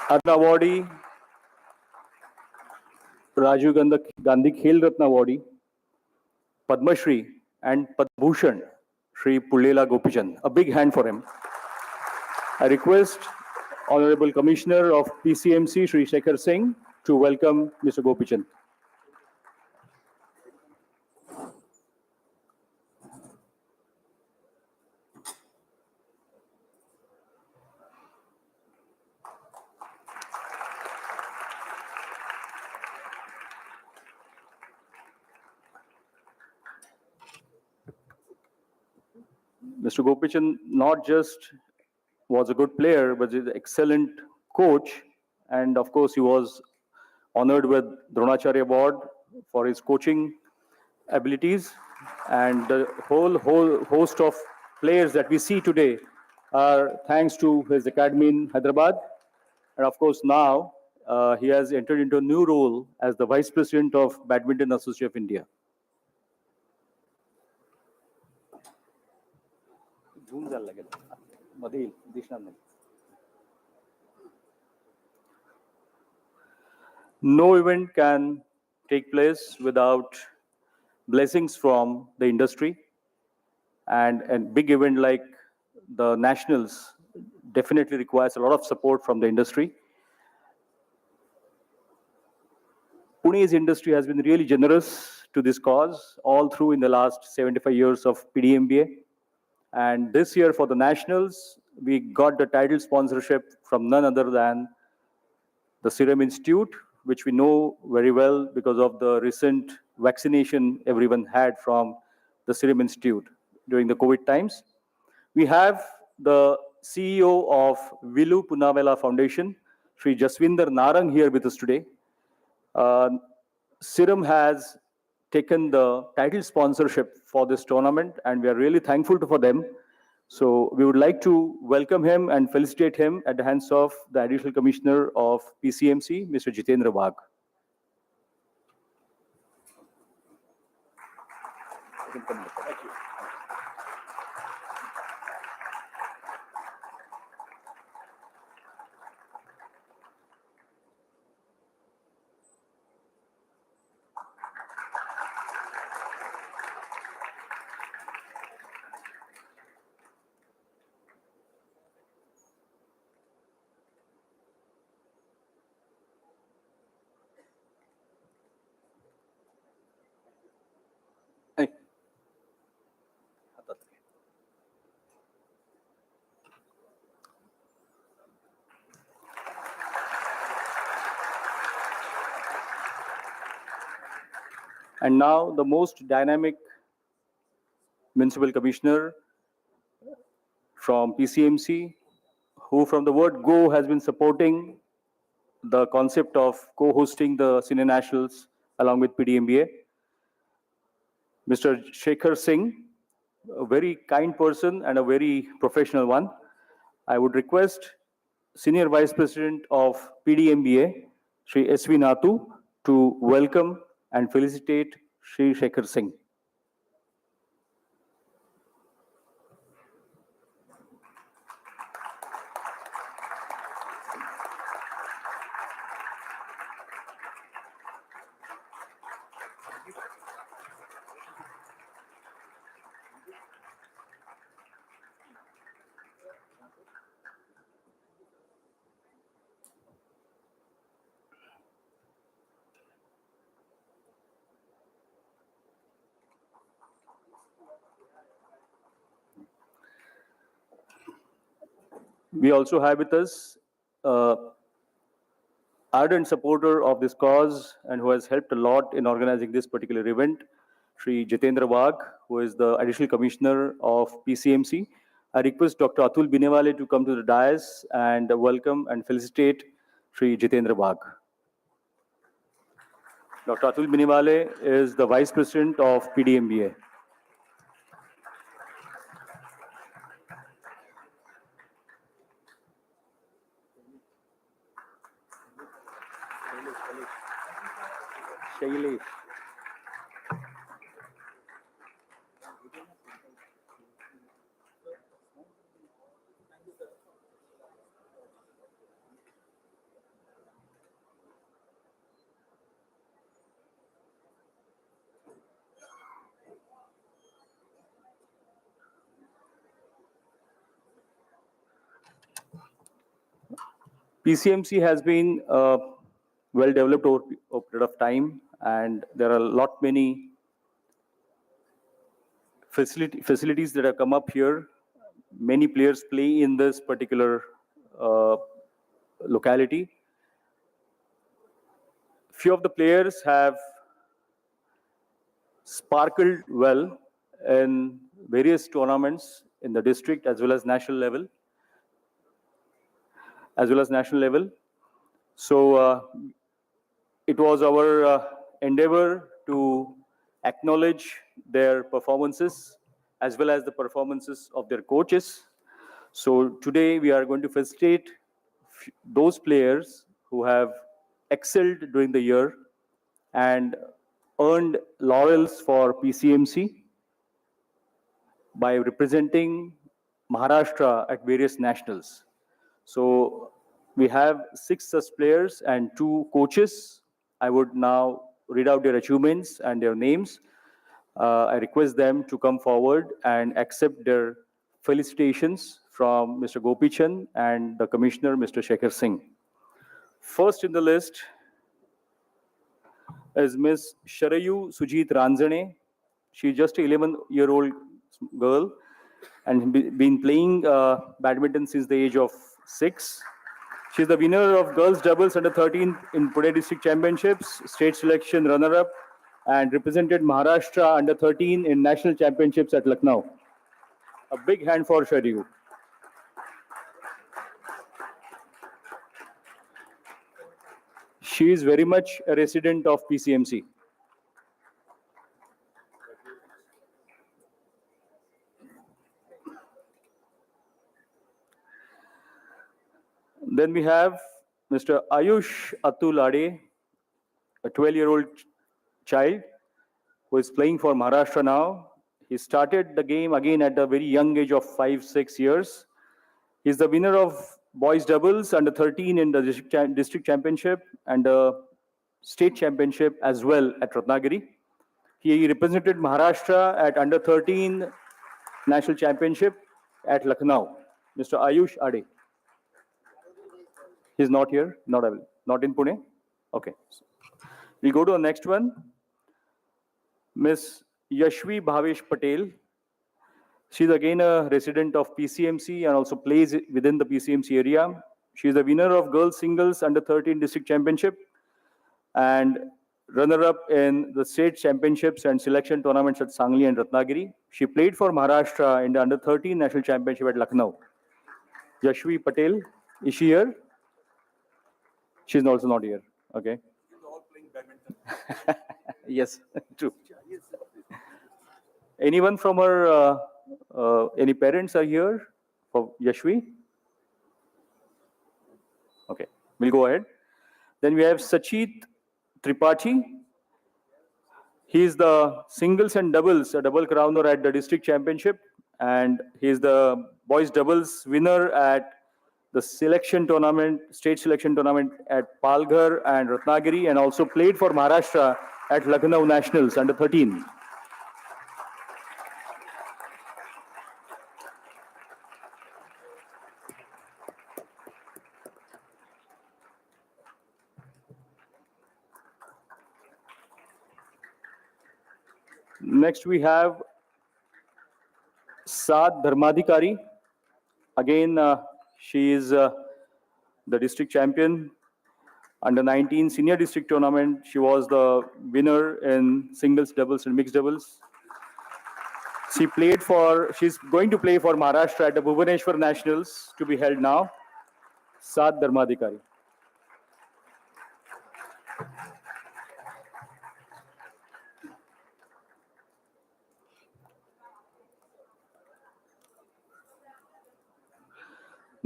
Arna awardee, Rajiv Gandhi Khel Ratna awardee, Padma Shri and Padma Bhushan, Shri Pullela Gopichand. A big hand for him. I request Honorable Commissioner of PCMC, Shri Shekhar Singh, to welcome Mr. Gopichand. Mr. Gopichand not just was a good player, but he's an excellent coach. And of course, he was honored with Dronacharya Award for his coaching abilities. And the whole host of players that we see today are thanks to his academy in Hyderabad. And of course, now he has entered into a new role as the Vice President of Badminton Association of India. No event can take place without blessings from the industry, and a big event like the nationals definitely requires a lot of support from the industry. Pune's industry has been really generous to this cause all through in the last 75 years of PDMBA. And this year for the nationals, we got the title sponsorship from none other than the Serum Institute, which we know very well because of the recent vaccination everyone had from the Serum Institute during the COVID times. We have the CEO of Vilu Punavela Foundation, Sri Jaswinder Narang, here with us today. Serum has taken the title sponsorship for this tournament, and we are really thankful for them. So we would like to welcome him and felicitate him at the hands of the Additional Commissioner of PCMC, Mr. Jitendra Wagh. Thank you. And now the most dynamic municipal commissioner from PCMC, who from the word go has been supporting the concept of co-hosting the senior nationals along with PDMBA. Mr. Shekhar Singh, a very kind person and a very professional one. I would request Senior Vice President of PDMBA, Sri S.V. Nathu, to welcome and felicitate Sri Shekhar Singh. We also have with us ardent supporter of this cause and who has helped a lot in organizing this particular event, Sri Jitendra Wagh, who is the Additional Commissioner of PCMC. I request Dr. Atul Binewale to come to the dais and welcome and felicitate Sri Jitendra Wagh. Dr. Atul Binewale is the Vice President of PDMBA. Shailesh. PCMC has been well developed over a period of time, and there are many facilities that have come up here. Many players play in this particular locality. Few of the players have sparkled well in various tournaments in the district as well as national level. So it was our endeavor to acknowledge their performances as well as the performances of their coaches. So today we are going to facilitate those players who have excelled during the year and earned laurels for PCMC by representing Maharashtra at various nationals. So we have 6 such players and 2 coaches. I would now read out their achievements and their names. I request them to come forward and accept their felicitations from Mr. Gopichan and the Commissioner, Mr. Shekhar Singh. First in the list is Ms. Sharayu Sujit Ranjane. She is just an 11-year-old girl and been playing badminton since the age of 6. She is the winner of girls doubles under 13 in Pune district championships, state selection runner-up, and represented Maharashtra under 13 in national championships at Lucknow. A big hand for Sharayu. She is very much a resident of PCMC. Then we have Mr. Ayush Atul Ade, a 12-year-old child who is playing for Maharashtra now. He started the game again at a very young age of 5-6 years. He is the winner of boys doubles under 13 in the district championship and the state championship as well at Ratnagiri. He represented Maharashtra at under 13 national championship at Lucknow. Mr. Ayush Ade. He's not here, not in Pune. Okay. We'll go to the next one. Ms. Yashvi Bhavesh Patel. She's again a resident of PCMC and also plays within the PCMC area. She's the winner of girls singles under 13 district championship and runner-up in the state championships and selection tournaments at Sangli and Ratnagiri. She played for Maharashtra in the under 13 national championship at Lucknow. Yashvi Patel, is she here? She's also not here. Okay. You're all playing badminton. Yes, true. Anyone from her, any parents are here for Yashvi? Okay, we'll go ahead. Then we have Sachit Tripathi. He is the singles and doubles, a double crowner at the district championship, and he is the boys doubles winner at the selection tournament, state selection tournament at Palghar and Ratnagiri, and also played for Maharashtra at Lucknow Nationals under 13. Next we have Saad Dharmadhikari. Again, she is the district champion under 19 senior district tournament. She was the winner in singles, doubles, and mixed doubles. She's going to play for Maharashtra at the Bhubaneswar Nationals to be held now. Saad Dharmadhikari.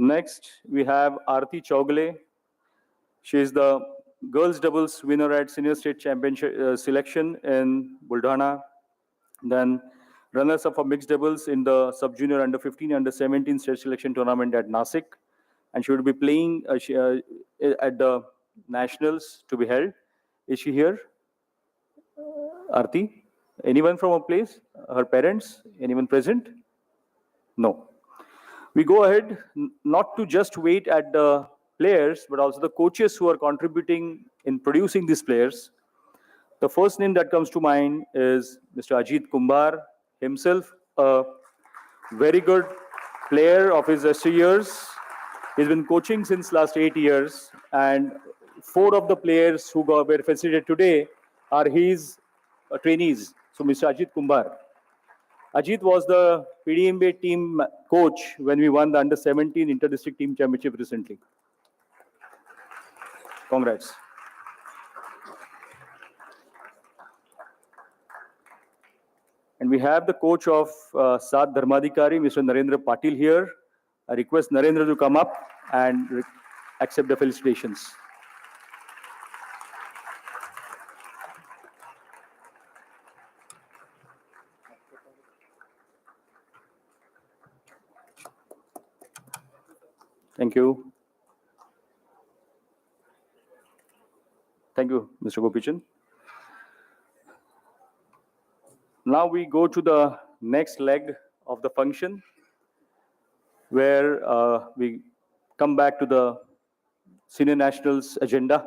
Next, we have Aarti Chaugle. She is the girls doubles winner at senior state championship selection in Buldhana. Then runners-up for mixed doubles in the sub-junior under 15, under 17 state selection tournament at Nasik. And she will be playing at the nationals to be held. Is she here? Aarti? Anyone from her place? Her parents? Anyone present? No. We go ahead not to just wait at the players, but also the coaches who are contributing in producing these players. The first name that comes to mind is Mr. Ajit Kumbar himself, a very good player of his SC years. He's been coaching since last 8 years, and 4 of the players who were facilitated today are his trainees. So Mr. Ajit Kumbar. Ajit was the PDMBA team coach when we won the under-17 inter-district team championship recently. Congrats. And we have the coach of Saat Dharmadhikari, Mr. Narendra Patil here. I request Narendra to come up and accept the felicitations. Thank you. Thank you, Mr. Gopichan. Now we go to the next leg of the function, where we come back to the senior nationals agenda.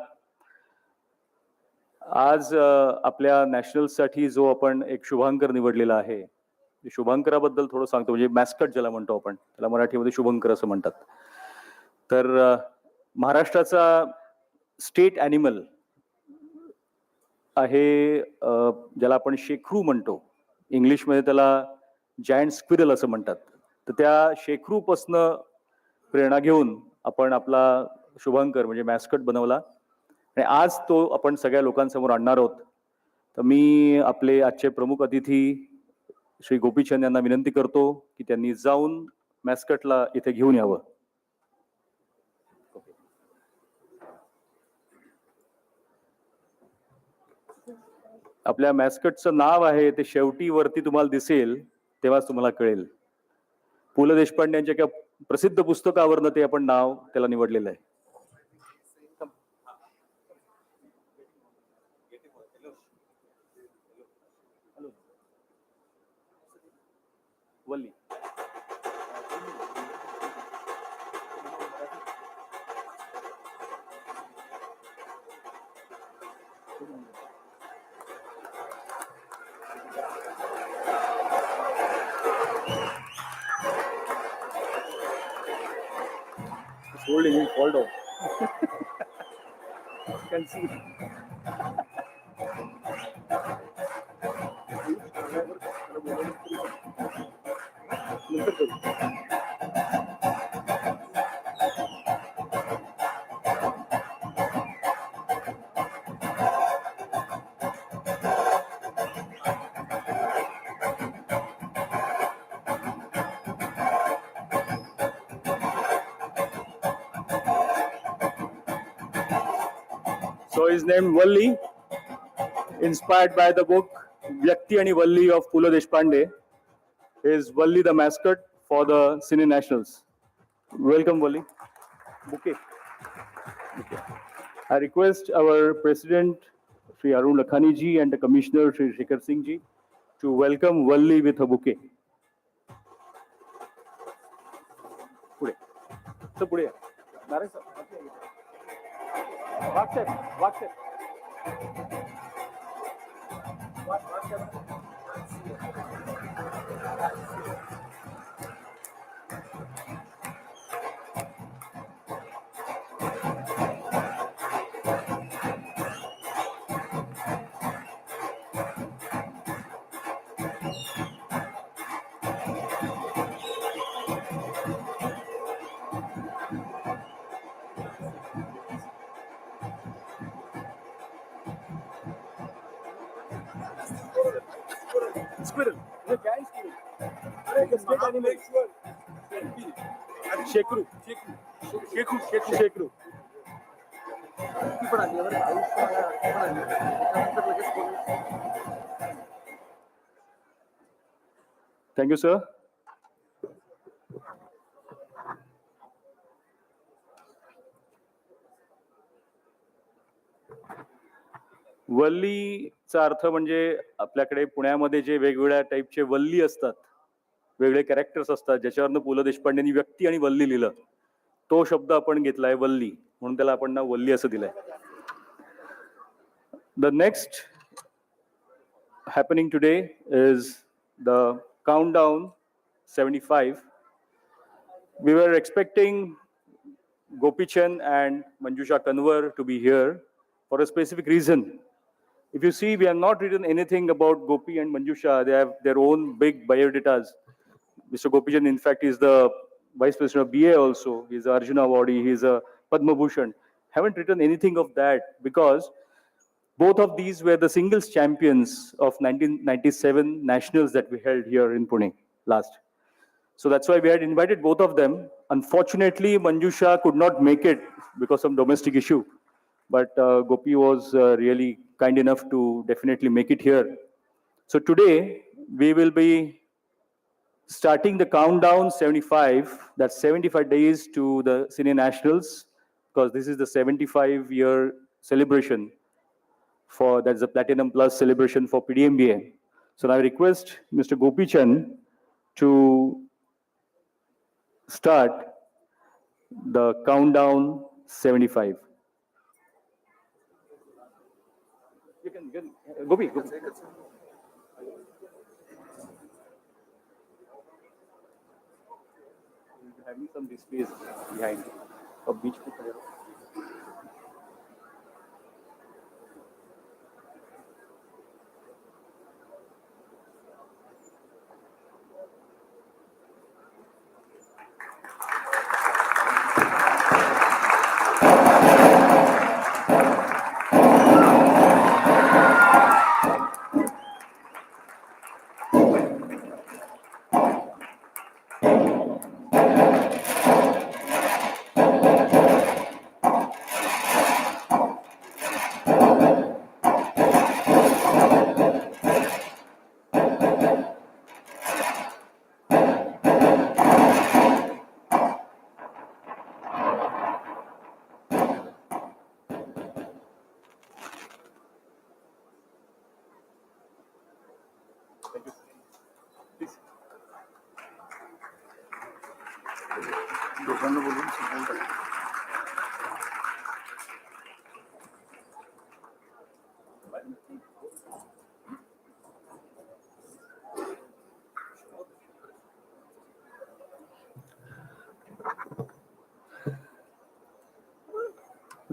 आज आपल्या नॅशनल्ससाठी जो आपण एक शुभांकर निवडलेला आहे, शुभांकराबद्दल थोडं सांगतो. म्हणजे मॅस्कट ज्याला म्हणतो आपण, त्याला मराठीमध्ये शुभंकर असं म्हणतात. तर महाराष्ट्राचा स्टेट ॲनिमल आहे, ज्याला आपण शेखरू म्हणतो. इंग्लिशमध्ये त्याला जायंट स्क्विरल असं म्हणतात. तर त्या शेखरूपासनं प्रेरणा घेऊन आपण आपला शुभांकर म्हणजे मॅस्कट बनवला आणि आज तो आपण सगळ्या लोकांसमोर आणणार आहोत. तर मी आपले आजचे प्रमुख अतिथी श्री गोपीचंद यांना विनंती करतो की त्यांनी जाऊन मॅस्कटला इथे घेऊन यावं. आपल्या मॅस्कटचं नाव आहे ते शेवटी वरती तुम्हाला दिसेल तेव्हाच तुम्हाला कळेल. पु ल देशपांडे यांच्या एका प्रसिद्ध पुस्तकावरनं ते आपण नाव त्याला निवडलेलं आहे. वल्ली. Holding it, hold on. You can see. So his name Valli, inspired by the book Vyakti and Valli of Pula Deshpande, is Valli the mascot for the senior nationals. Welcome, Valli. Bouquet. Okay. I request our president, Sri Arun Lakhani ji, and the commissioner, Sri Shikhar Singh ji, to welcome Valli with a bouquet. Pude. So pude. Narek sir. WhatsApp. Squirrel. The giant squirrel. The state animal. Shekru. Thank you, sir. वल्लीचा अर्थ म्हणजे आपल्याकडे पुण्यामध्ये जे वेगवेगळ्या टाईपचे वल्ली असतात, वेगळे characters असतात, ज्याच्यावरनं पु ल देशपांडेंनी व्यक्ती आणि वल्ली लिहिलं, तो शब्द आपण घेतलाय वल्ली. म्हणून त्याला आपण नाव वल्ली असं दिलंय. The next happening today is the countdown 75. We were expecting Gopichand and Manjusha Kanwar to be here for a specific reason. If you see, we have not written anything about Gopi and Manjusha. They have their own big biodatas. Mr. Gopichand, in fact, is the Vice President of BA also. He's a Arjuna Awardee. He's a Padma Bhushan. Haven't written anything of that because both of these were the singles champions of 1997 nationals that we held here in Pune last. So that's why we had invited both of them. Unfortunately, Manjusha could not make it because of some domestic issue. But Gopi was really kind enough to definitely make it here. So today, we will be starting the countdown 75, that's 75 days to the Senior Nationals, because this is the 75-year celebration that's the Platinum Plus celebration for PDMBA. So now I request Mr. Gopichand to start the countdown 75. You can Gopi. Having some displays behind. Or beach pe khade raho.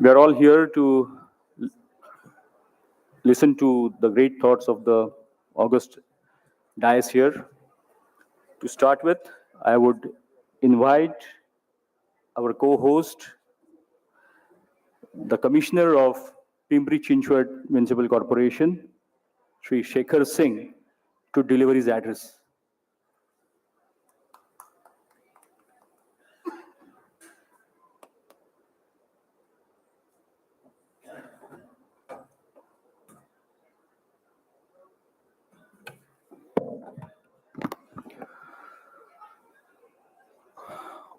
We are all here to listen to the great thoughts of the August dais here. To start with, I would invite our co-host, the Commissioner of Pimpri Chinchwad Municipal Corporation, Sri Shekhar Singh, to deliver his address.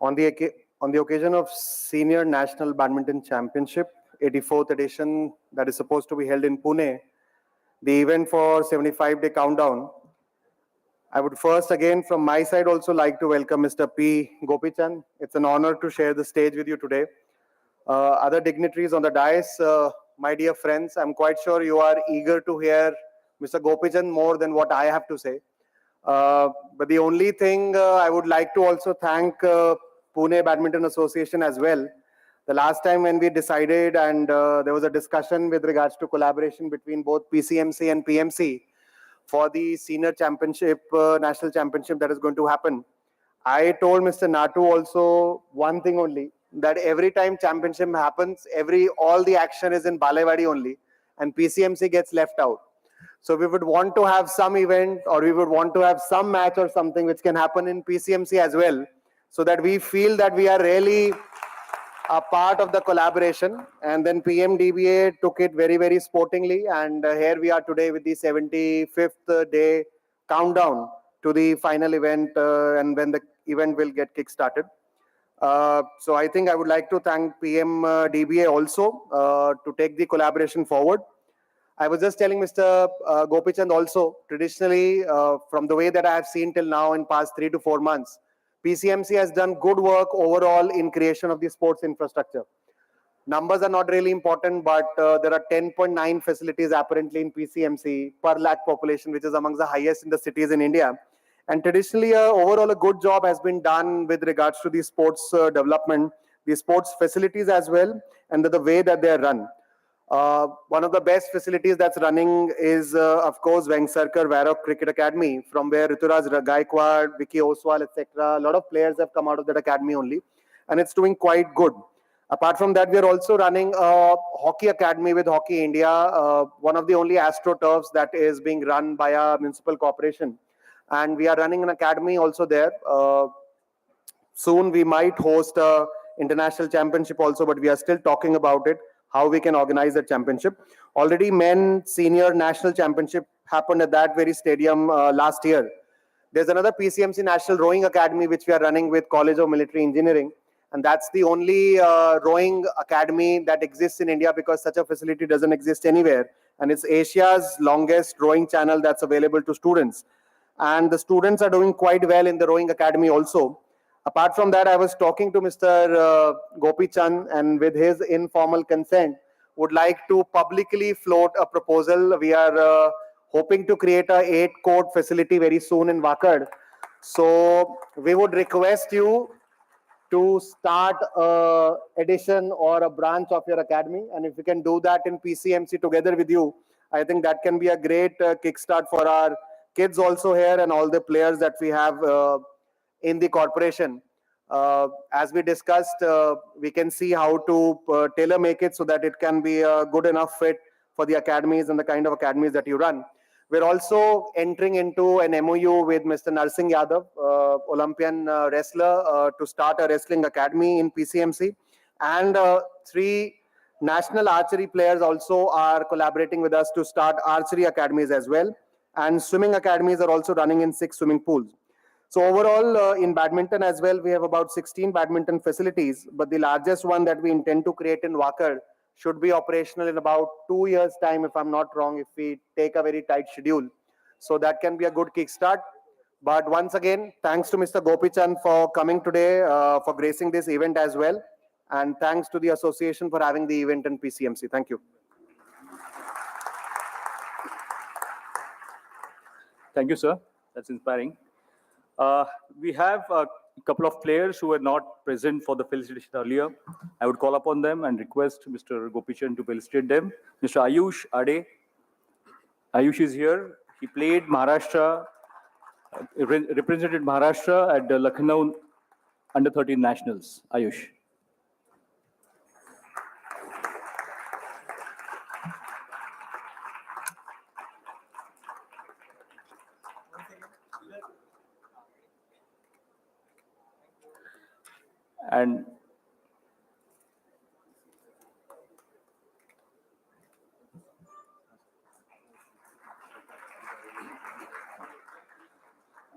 On the occasion of Senior National Badminton Championship, 84th edition, that is supposed to be held in Pune, the event for 75-day countdown, I would first again from my side also like to welcome Mr. P. Gopichand. It's an honor to share the stage with you today. Other dignitaries on the dais, my dear friends, I'm quite sure you are eager to hear Mr. Gopichand more than what I have to say. But the only thing I would like to also thank Pune Badminton Association as well. The last time when we decided and there was a discussion with regards to collaboration between both PCMC and PMC for the senior championship, national championship that is going to happen. I told Mr. Natu also one thing only, that every time championship happens, all the action is in Balewadi only and PCMC gets left out. So we would want to have some event or we would want to have some match or something which can happen in PCMC as well, so that we feel that we are really a part of the collaboration. And then PMDBA took it very, very sportingly. And here we are today with the 75th day countdown to the final event and when the event will get kick-started. So I think I would like to thank PMDBA also to take the collaboration forward. I was just telling Mr. Gopichand also, traditionally, from the way that I have seen till now in past 3 to 4 months, PCMC has done good work overall in creation of the sports infrastructure. Numbers are not really important, but there are 10.9 facilities apparently in PCMC per lakh population, which is amongst the highest in the cities in India. And traditionally, overall, a good job has been done with regards to the sports development, the sports facilities as well, and the way that they are run. One of the best facilities that's running is, of course, Vengsarkar Varrock Cricket Academy, from where Rituraj Gaikwad, Vicky Oswal, etc. A lot of players have come out of that academy only, and it's doing quite good. Apart from that, we are also running a hockey academy with Hockey India, one of the only AstroTurfs that is being run by a municipal corporation. And we are running an academy also there. Soon we might host a international championship also, but we are still talking about it, how we can organize that championship. Already men senior national championship happened at that very stadium last year. There's another PCMC National Rowing Academy which we are running with College of Military Engineering, and that's the only rowing academy that exists in India, because such a facility doesn't exist anywhere, and it's Asia's longest rowing channel that's available to students. And the students are doing quite well in the rowing academy also. Apart from that, I was talking to Mr. Gopi Chand, and with his informal consent, would like to publicly float a proposal. We are hoping to create a 8-court facility very soon in Wakad. So we would request you to start a edition or a branch of your academy, and if we can do that in PCMC together with you, I think that can be a great kickstart for our kids also here and all the players that we have in the corporation. As we discussed, we can see how to tailor make it so that it can be a good enough fit for the academies and the kind of academies that you run. We're also entering into an MOU with Mr. Narsingh Yadav, Olympian wrestler, to start a wrestling academy in PCMC. And 3 national archery players also are collaborating with us to start archery academies as well. And swimming academies are also running in 6 swimming pools. So overall, in badminton as well, we have about 16 badminton facilities, but the largest one that we intend to create in Wakad should be operational in about 2 years' time, if I'm not wrong, if we take a very tight schedule. So that can be a good kickstart. But once again, thanks to Mr. Gopi Chand for coming today, for gracing this event as well. And thanks to the association for having the event in PCMC. Thank you. Thank you, sir. That's inspiring. We have a couple of players who were not present for the felicitation earlier. I would call upon them and request Mr. Gopichan to felicitate them. Mr. Ayush Ade. Ayush is here. He played Maharashtra, represented Maharashtra at the Lucknow Under-13 Nationals. Ayush.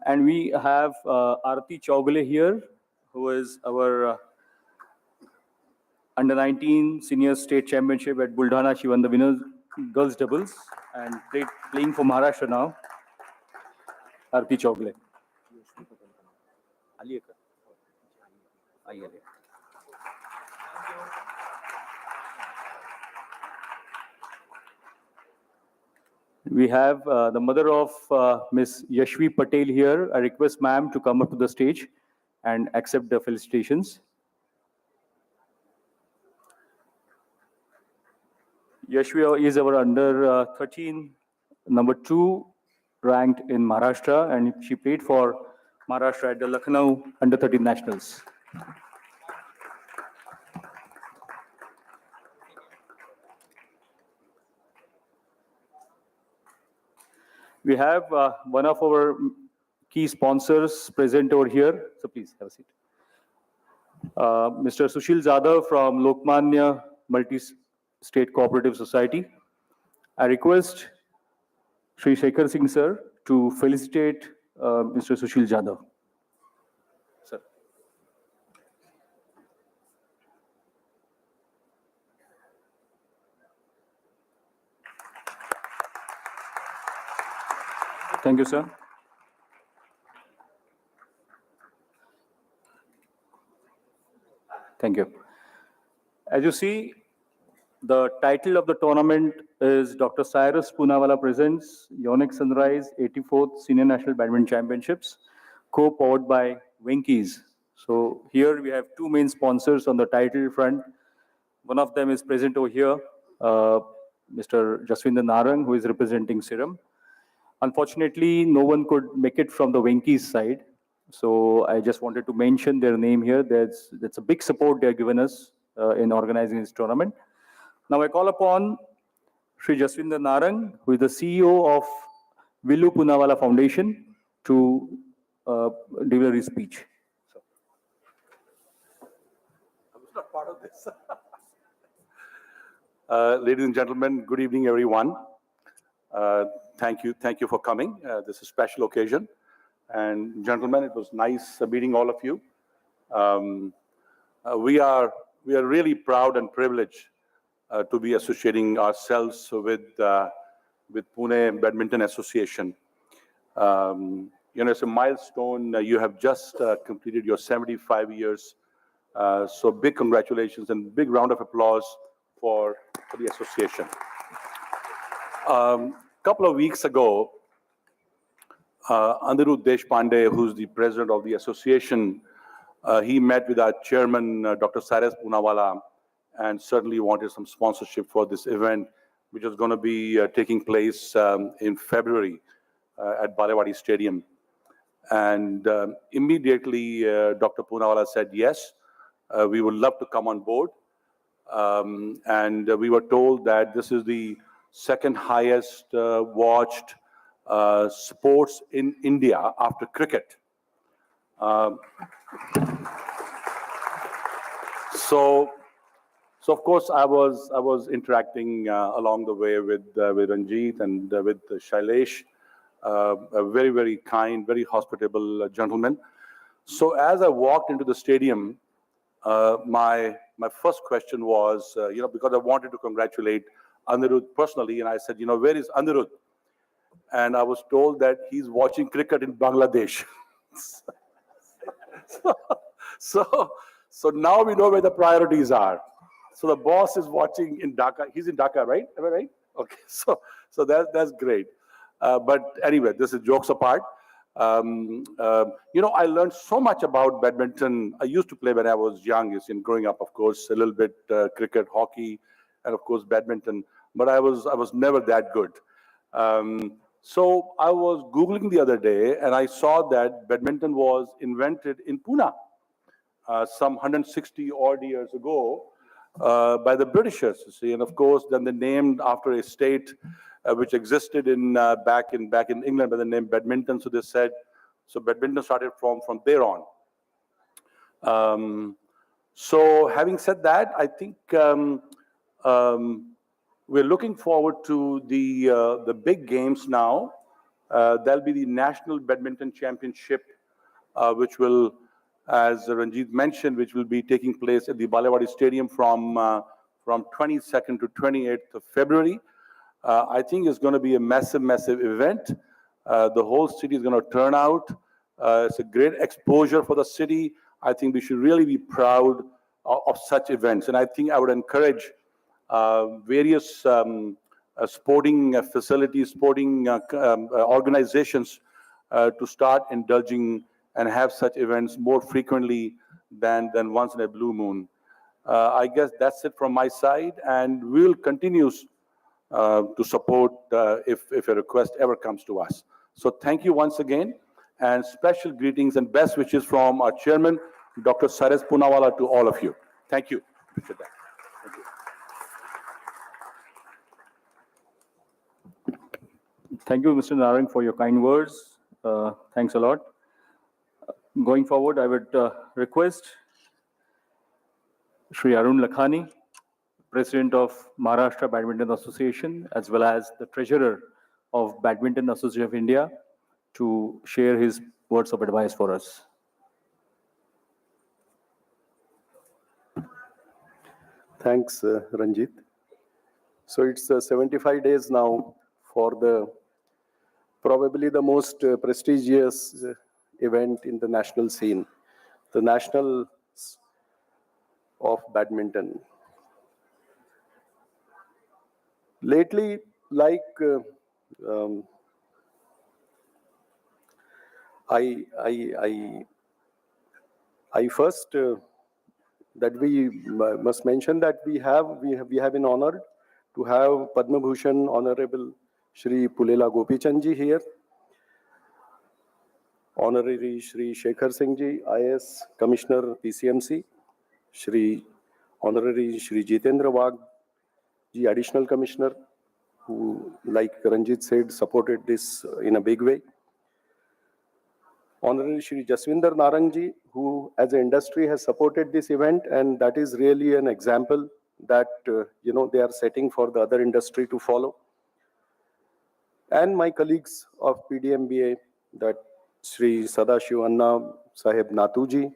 And we have Aarti Chaugale here, who is our Under-19 Senior State Championship at Buldhana. She won the winners girls doubles and playing for Maharashtra now. Aarti Chaugale. We have the mother of Miss Yashvi Patel here. I request ma'am to come up to the stage and accept the felicitations. Yashvi is our under-13, number 2 ranked in Maharashtra, and she played for Maharashtra at the Lucknow Under-13 Nationals. We have one of our key sponsors present over here. So please have a seat. Mr. Sushil Zadav from Lokmanya Multi-State Cooperative Society. I request Sri Shekhar Singh sir to felicitate Mr. Sushil Zadav. Sir. Thank you, sir. Thank you. As you see, the title of the tournament is Dr. Cyrus Poonawalla presents Yonex Sunrise 84th Senior National Badminton Championships, co-powered by Winkies. So here we have two main sponsors on the title front. One of them is present over here, Mr. Jaswinder Narang, who is representing Serum. Unfortunately, no one could make it from the Winkies side. So I just wanted to mention their name here. That's a big support they're given us in organizing this tournament. Now I call upon Sri Jaswinder Narang, who is the CEO of Villu Poonawalla Foundation, to deliver his speech. I was not part of this. Ladies and gentlemen, good evening, everyone. Thank you for coming. This is a special occasion. And gentlemen, it was nice meeting all of you. We are really proud and privileged to be associating ourselves with Pune Badminton Association. It's a milestone. You have just completed your 75 years. So big congratulations and big round of applause for the association. Couple of weeks ago, Anirudh Deshpande, who's the president of the association, he met with our chairman, Dr. Cyrus Poonawalla, and certainly wanted some sponsorship for this event, which is going to be taking place in February at Balewadi Stadium. And immediately, Dr. Poonawalla said, yes, we would love to come on board. And we were told that this is the second highest watched sports in India after cricket. So of course I was interacting along the way with Ranjit and with Shailesh, a very, very kind, very hospitable gentleman. So as I walked into the stadium, my first question was, because I wanted to congratulate Anirudh personally, and I said, where is Anirudh? And I was told that he's watching cricket in Bangladesh. So now we know where the priorities are. So the boss is watching in Dhaka. He's in Dhaka, right? Am I right? Okay. So that's great. But anyway, this is jokes apart. I learned so much about badminton. I used to play when I was young, growing up, of course, a little bit cricket, hockey, and of course badminton. But I was never that good. So I was Googling the other day, and I saw that badminton was invented in Pune some 160 odd years ago by the Britishers. And of course, then they named after a state which existed in back in England by the name badminton. So they said, so badminton started from there on. So having said that, I think we're looking forward to the big games now. There'll be the National Badminton Championship, which will, as Ranjit mentioned, which will be taking place at the Balewadi Stadium from 22nd to 28th of February. I think it's going to be a massive, massive event. The whole city is going to turn out. It's a great exposure for the city. I think we should really be proud of such events. And I think I would encourage various sporting facilities, sporting organizations to start indulging and have such events more frequently than once in a blue moon. I guess that's it from my side, and we'll continue to support if a request ever comes to us. So thank you once again, and special greetings and best wishes from our chairman, Dr. Cyrus Poonawalla, to all of you. Thank you. Appreciate that. Thank you. Thank you, Mr. Narang, for your kind words. Thanks a lot. Going forward, I would request Sri Arun Lakhani, President of Maharashtra Badminton Association, as well as the Treasurer of Badminton Association of India, to share his words of advice for us. Thanks, Ranjit. So it's 75 days now for probably the most prestigious event in the national scene, the Nationals of Badminton. lately, like I first that we must mention that we have been honored to have Padma Bhushan Honorable Shri Pulela Gopichandji here, Honorary Shri Shekhar Singh Ji, IAS Commissioner PCMC, Shri Honorary Shri Jitendra Wagh Ji, Additional Commissioner, who, like Ranjit said, supported this in a big way. Honorary Shri Jaswinder Narangji, who as an industry has supported this event, and that is really an example that they are setting for the other industry to follow. And my colleagues of PDMBA, that Shri Sadashiv Anna Sahib Natuji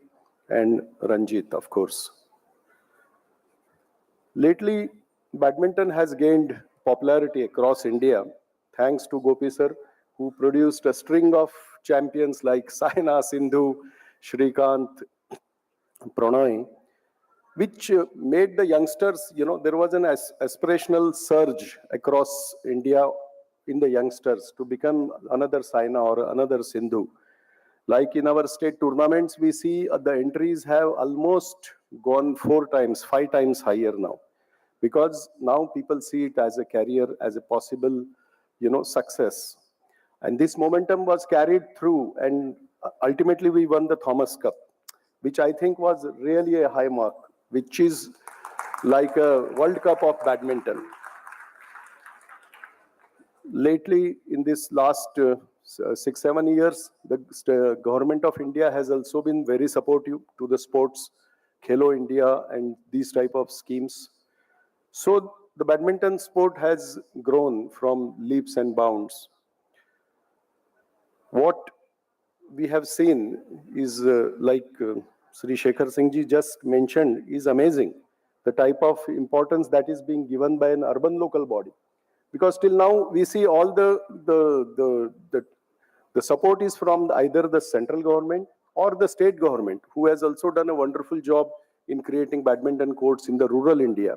and Ranjit, of course. Lately, badminton has gained popularity across India, thanks to Gopi sir, who produced a string of champions like Saina, Sindhu, Shrikant, Pranay, which made the youngsters, there was an aspirational surge across India in the youngsters to become another Saina or another Sindhu. Like in our state tournaments, we see the entries have almost gone 4 times, 5 times higher now. Because now people see it as a career, as a possible, success. And this momentum was carried through, and ultimately we won the Thomas Cup, which I think was really a high mark, which is like a World Cup of badminton. Lately, in this last 6-7 years, the government of India has also been very supportive to the sports, Khelo India and these type of schemes. So the badminton sport has grown from leaps and bounds. What we have seen is like Sri Shekhar Singh Ji just mentioned is amazing. The type of importance that is being given by an urban local body. Because till now we see all the support is from either the central government or the state government, who has also done a wonderful job in creating badminton courts in the rural India.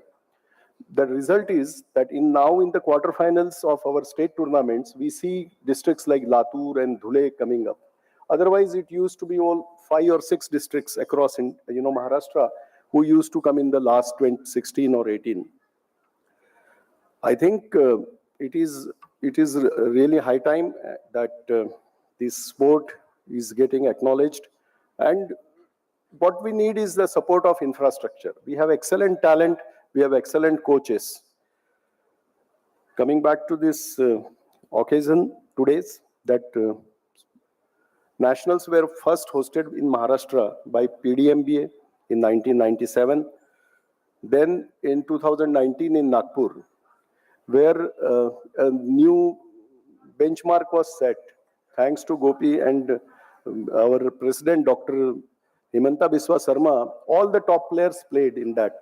The result is that now in the quarterfinals of our state tournaments, we see districts like Latur and Dhule coming up. Otherwise, it used to be all 5 or 6 districts across in Maharashtra who used to come in the last 16 or 18. I think it is really high time that this sport is getting acknowledged, and what we need is the support of infrastructure. We have excellent talent, we have excellent coaches. Coming back to this occasion today's, that nationals were first hosted in Maharashtra by PDMBA in 1997, then in 2019 in Nagpur, where a new benchmark was set, thanks to Gopi and our president, Dr. Himanta Biswa Sarma. All the top players played in that.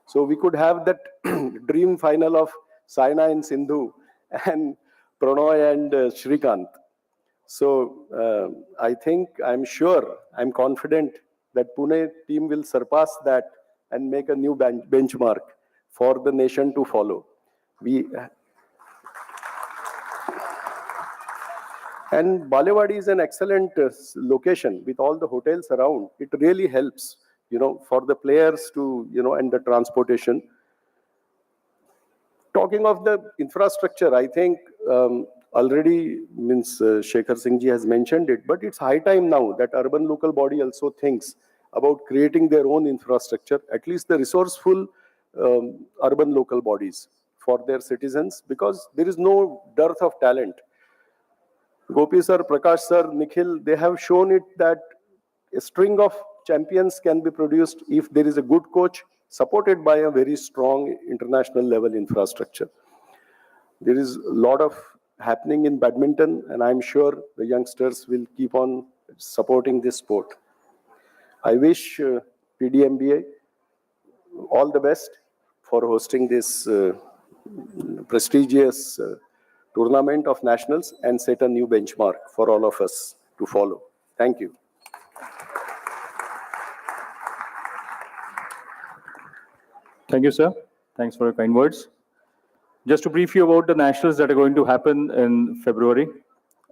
So we could have that dream final of Saina and Sindhu and Pranay and Shrikant. So I'm sure, I'm confident that Pune team will surpass that and make a new benchmark for the nation to follow. And Balewadi is an excellent location with all the hotels around. It really helps, for the players to, and the transportation. Talking of the infrastructure, I think already Shekhar Singh Ji has mentioned it, but it's high time now that urban local body also thinks about creating their own infrastructure, at least the resourceful urban local bodies for their citizens, because there is no dearth of talent. Gopi sir, Prakash sir, Nikhil, they have shown it that a string of champions can be produced if there is a good coach supported by a very strong international level infrastructure. There is a lot of happening in badminton, and I'm sure the youngsters will keep on supporting this sport. I wish PDMBA all the best for hosting this prestigious tournament of nationals and set a new benchmark for all of us to follow. Thank you. Thank you, sir. Thanks for your kind words. Just to brief you about the nationals that are going to happen in February,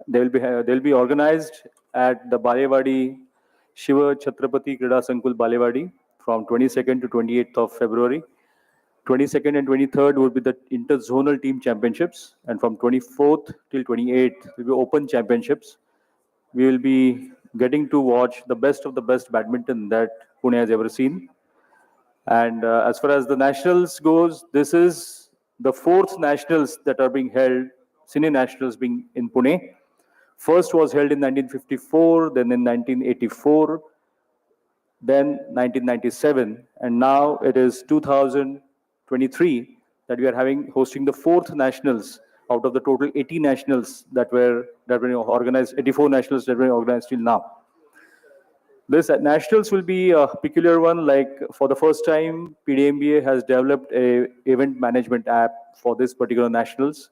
they'll be organized at the Balewadi Shiva Chhatrapati Krida Sankul Balewadi from 22nd to 28th of February. 22nd and 23rd would be the inter-zonal team championships, and from 24th till 28th will be open championships. We will be getting to watch the best of the best badminton that Pune has ever seen. And as far as the nationals goes, this is the fourth nationals that are being held, senior nationals being in Pune. First was held in 1954, then in 1984, then 1997, and now it is 2023 that we are hosting the fourth nationals out of the total 80 nationals that were organized, 84 nationals that were organized till now. This nationals will be a peculiar one. Like for the first time, PDMBA has developed a event management app for this particular nationals,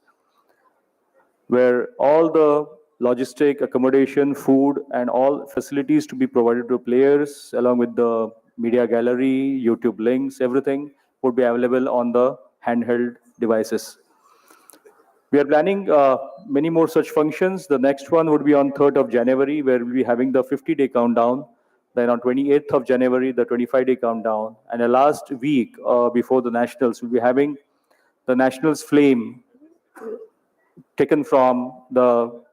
where all the logistic, accommodation, food, and all facilities to be provided to players, along with the media gallery, YouTube links, everything would be available on the handheld devices. We are planning many more such functions. The next one would be on 3rd of January, where we'll be having the 50-day countdown. Then on 28th of January, the 25-day countdown. And the last week before the Nationals, we'll be having the Nationals flame taken from the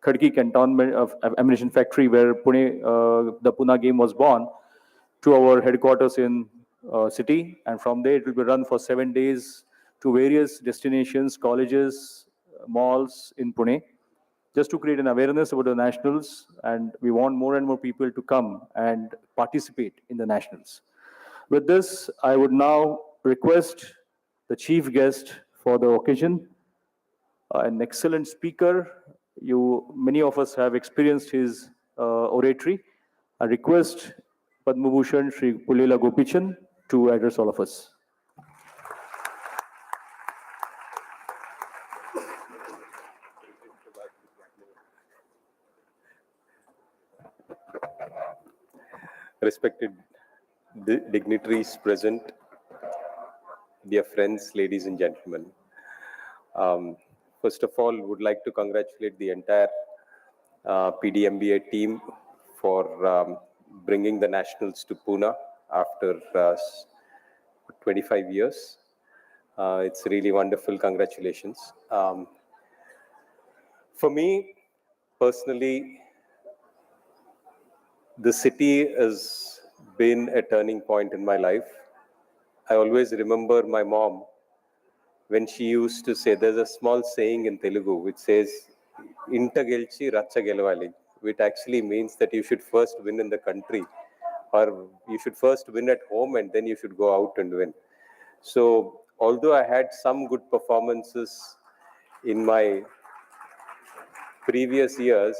Khadki cantonment of ammunition factory, where the Pune game was born, to our headquarters in city. And from there, it will be run for 7 days to various destinations, colleges, malls in Pune, just to create an awareness about the nationals. And we want more and more people to come and participate in the nationals. With this, I would now request the chief guest for the occasion, an excellent speaker. Many of us have experienced his oratory. I request Padma Bhushan Shri Pulela Gopichan to address all of us. Respected dignitaries present, dear friends, ladies and gentlemen. First of all, would like to congratulate the entire PDMBA team for bringing the nationals to Pune after 25 years. It's really wonderful. Congratulations. For me, personally, the city has been a turning point in my life. I always remember my mom when she used to say, there's a small saying in Telugu which says, Inta gelchi racha gelvali, which actually means that you should first win in the country, or you should first win at home and then you should go out and win. So although I had some good performances in my previous years,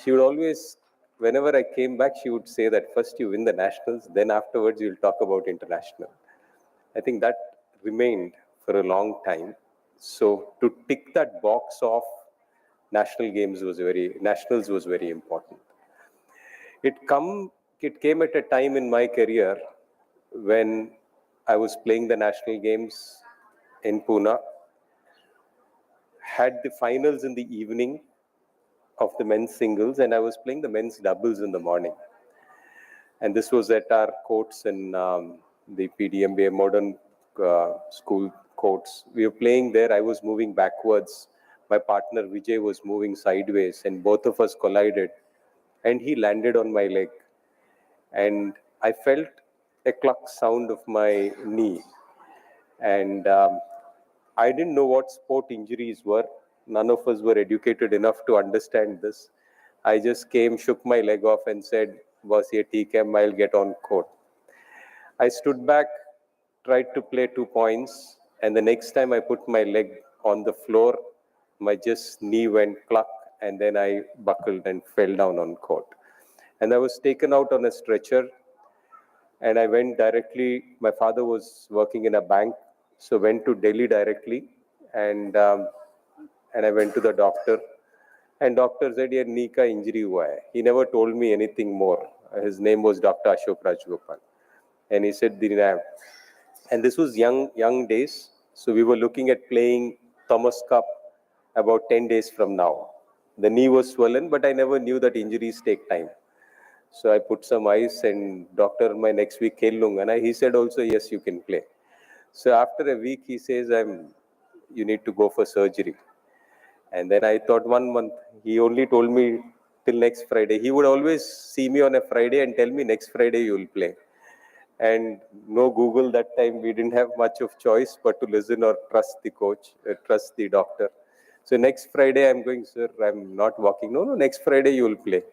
she would always, whenever I came back, she would say that first you win the nationals, then afterwards you'll talk about international. I think that remained for a long time. So to tick that box off, nationals was very important. It came at a time in my career when I was playing the national games in Pune, had the finals in the evening of the men's singles, and I was playing the men's doubles in the morning. And this was at our courts in the PDMBA modern school courts. We were playing there. I was moving backwards. My partner Vijay was moving sideways, and both of us collided. And he landed on my leg. And I felt a cluck sound of my knee. And I didn't know what sport injuries were. None of us were educated enough to understand this. I just came, shook my leg off and said, "Boss, ye theek hai, I'll get on court." I stood back, tried to play 2 points, and the next time I put my leg on the floor, my just knee went cluck, and then I buckled and fell down on court. And I was taken out on a stretcher, and I went directly. My father was working in a bank, so went to Delhi directly, and I went to the doctor, and doctor said, "Your knee ka injury hua hai." He never told me anything more. His name was Dr. Ashok Rajgopal, and he said, and this was young days. So we were looking at playing Thomas Cup about 10 days from now. The knee was swollen, but I never knew that injuries take time. So I put some ice and doctor, my next week, and he said also, yes, you can play. So after a week, he says, you need to go for surgery. And then I thought 1 month, he only told me till next Friday. He would always see me on a Friday and tell me next Friday you will play. And no Google that time, we didn't have much of choice but to listen or trust the coach, trust the doctor. So next Friday I'm going, sir, I'm not walking. No, next Friday you will play.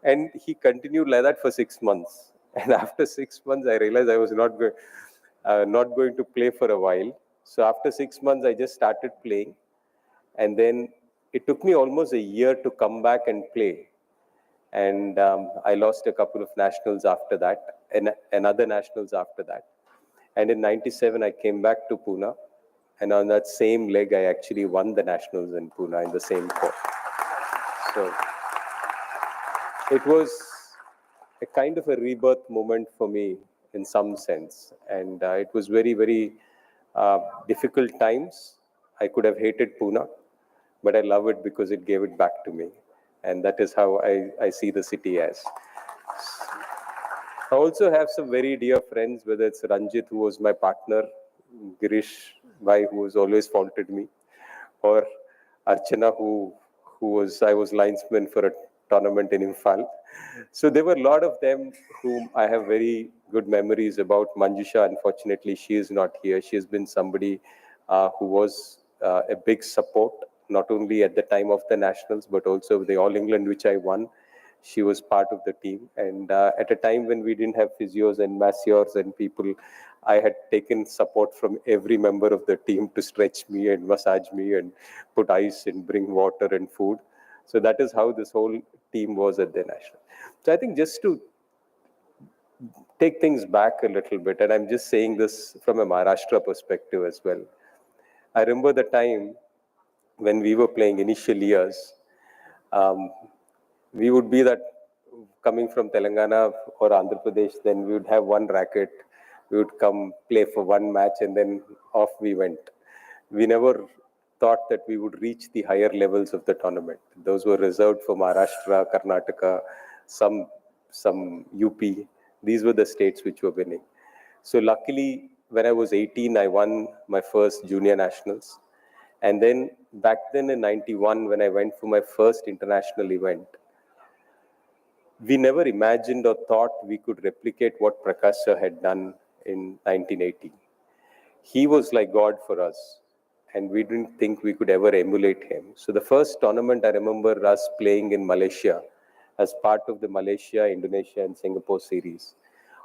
And he continued like that for 6 months. And after 6 months, I realized I was not going to play for a while. So after 6 months, I just started playing. And then it took me almost a year to come back and play. And I lost a couple of nationals after that, and another nationals after that. And in 97, I came back to Pune. And on that same leg, I actually won the nationals in Pune in the same court. So it was a kind of a rebirth moment for me in some sense. And it was very, very difficult times. I could have hated Pune, but I love it because it gave it back to me. And that is how I see the city as. I also have some very dear friends, whether it's Ranjit, who was my partner, Girish Bhai, who has always faulted me, or Archana, I was linesman for a tournament in Imphal. So there were a lot of them whom I have very good memories about. Manjusha, unfortunately, she is not here. She has been somebody who was a big support, not only at the time of the nationals, but also the All England, which I won. She was part of the team. And at a time when we didn't have physios and masseurs and people, I had taken support from every member of the team to stretch me and massage me and put ice and bring water and food. So that is how this whole team was at the national. So I think just to take things back a little bit, and I'm just saying this from a Maharashtra perspective as well. I remember the time when we were playing initial years, we would be that coming from Telangana or Andhra Pradesh, then we would have one racket, we would come play for one match and then off we went. We never thought that we would reach the higher levels of the tournament. Those were reserved for Maharashtra, Karnataka, some UP. These were the states which were winning. So luckily, when I was 18, I won my first junior nationals. And then back then in 91, when I went for my first international event, we never imagined or thought we could replicate what Prakash sir had done in 1980. He was like God for us, and we didn't think we could ever emulate him. So the first tournament, I remember us playing in Malaysia as part of the Malaysia, Indonesia, and Singapore series.